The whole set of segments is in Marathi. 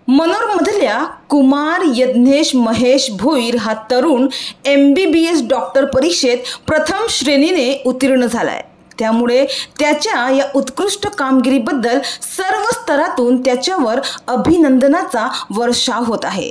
मनोरमधल्या कुमार यज्ञेश महेश भोईर हा तरुण MBBS डॉक्टर परीक्षेत प्रथम श्रेणीने उत्तीर्ण झालाय। त्यामुळे त्याच्या या उत्कृष्ट कामगिरीबद्दल सर्व स्तरातून त्याच्यावर अभिनंदनाचा वर्षाव होत आहे।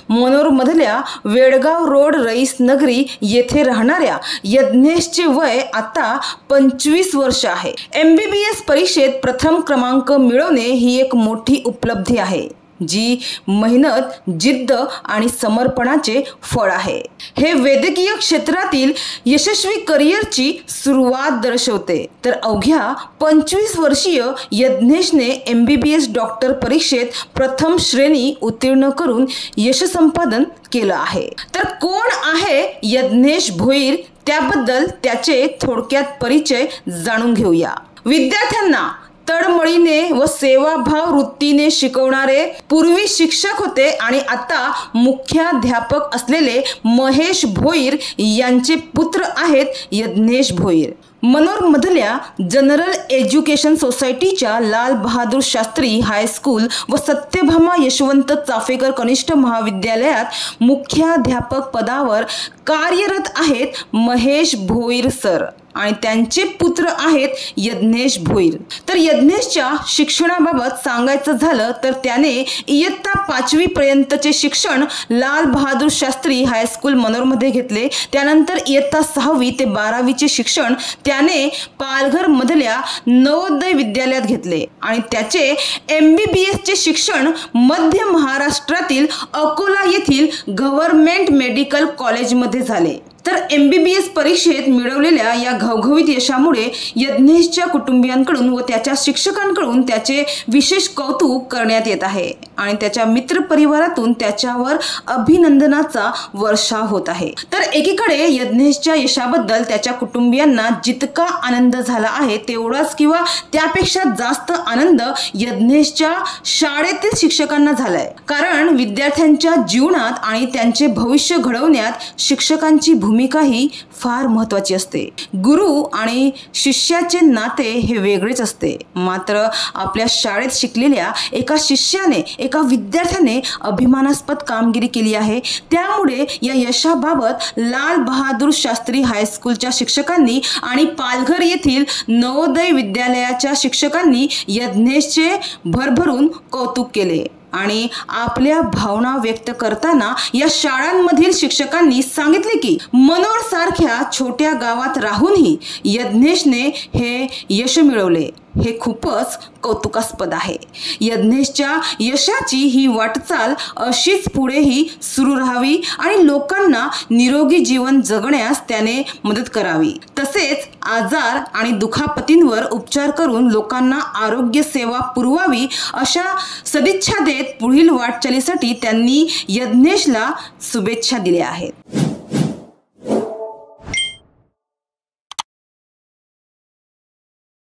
मनोरमधल्या वेडगाव रोड रईस नगरी येथे राहणाऱ्या यज्ञेशचे वय आता 25 वर्ष आहे। MBBS परीक्षेत प्रथम क्रमांक मिळवणे ही एक मोठी उपलब्धी आहे, जी मेहनत, जिद्द आणि समर्पणाचे फळ आहे। हे वैद्यकीय क्षेत्रातील यशस्वी करिअरची सुरुवात दर्शवते। तर अवघ्या 25 वर्षीय यज्ञेशने MBBS डॉक्टर परीक्षेत प्रथम श्रेणी उत्तीर्ण करून यश संपादन केलं आहे। तर कोण आहे यज्ञेश भोईर, त्याबद्दल त्याचे थोडक्यात परिचय जाणून घेऊया। विद्यार्थ्यांना तळमळीने व सेवाभाव वृत्तीने शिकवणारे पूर्वी शिक्षक होते आणि आता मुख्याध्यापक असलेले महेश भोईर यांचे पुत्र आहेत यज्ञेश भोईर। मनोरमधल्या जनरल एज्युकेशन सोसायटीच्या लाल बहादूर शास्त्री हायस्कूल व सत्यभामा यशवंत चाफेकर कनिष्ठ महाविद्यालयात मुख्याध्यापक पदावर कार्यरत आहेत महेश भोईर सर आणि त्यांचे पुत्र आहेत यज्ञेश भोईर। तर यज्ञेशच्या शिक्षणाबाबत सांगायचं झालं तर त्याने इयत्ता 5वी पर्यंतचे शिक्षण लाल बहादूर शास्त्री हायस्कूल मनोरमध्ये घेतले। त्यानंतर इयत्ता 6वी ते 12वीचे शिक्षण त्याने पालघर मधल्या नवोदय विद्यालयात घेतले आणि त्याचे MBBS चे शिक्षण मध्य महाराष्ट्रातील अकोला येथील गव्हर्नमेंट मेडिकल कॉलेजमध्ये झाले। तर MBBS परीक्षेत मिळवलेल्या या घवघवीत यशामुळे यज्ञेशच्या कुटुंबियांकडून व त्याच्या शिक्षकांकडून त्याचे विशेष कौतुक करण्यात येत आहे आणि त्याच्या मित्र परिवारातून त्याच्यावर अभिनंदनाचा वर्षाव होत आहे। तर एकीकडे यज्ञेशच्या यशाबद्दल त्याच्या कुटुंबियांना जितका आनंद झाला आहे तेवढाच किंवा त्यापेक्षा जास्त आनंद यज्ञेशच्या शाळेतील शिक्षकांना झालाय, कारण विद्यार्थ्यांच्या जीवनात आणि त्यांचे भविष्य घडवण्यात शिक्षकांची भूमिका ही फार महत्त्वाची असते। गुरु आणि शिष्याचे नाते हे वेगळेच असते। मात्र आपल्या शाळेत शिकलेल्या एका शिष्याने, एका विद्यार्थ्याने अभिमानास्पद कामगिरी केली आहे। त्यामुळे या यशाबाबत लाल बहादूर शास्त्री हायस्कूलच्या शिक्षकांनी आणि पालघर येथील नवोदय विद्यालयाच्या शिक्षकांनी यज्ञेशचे भरभरून कौतुक केले आणि आपल्या भावना व्यक्त करताना या शाळांमधील शिक्षकांनी सांगितले की मनोर सारख्या छोट्या गावात राहूनही यज्ञेशने हे यश मिळवले, हे खूपच कौतुकास्पद आहे। यज्ञेशच्या यशाची ही वाटचाल अशीच पुढेही सुरू राहावी आणि लोकांना निरोगी जीवन जगण्यास त्याने मदत करावी। तसेच आजार आणि दुखापतींवर उपचार करून लोकांना आरोग्य सेवा पुरवावी अशा सदिच्छा देत पुढील वाटचालीसाठी त्यांनी यज्ञेशला शुभेच्छा दिल्या आहेत।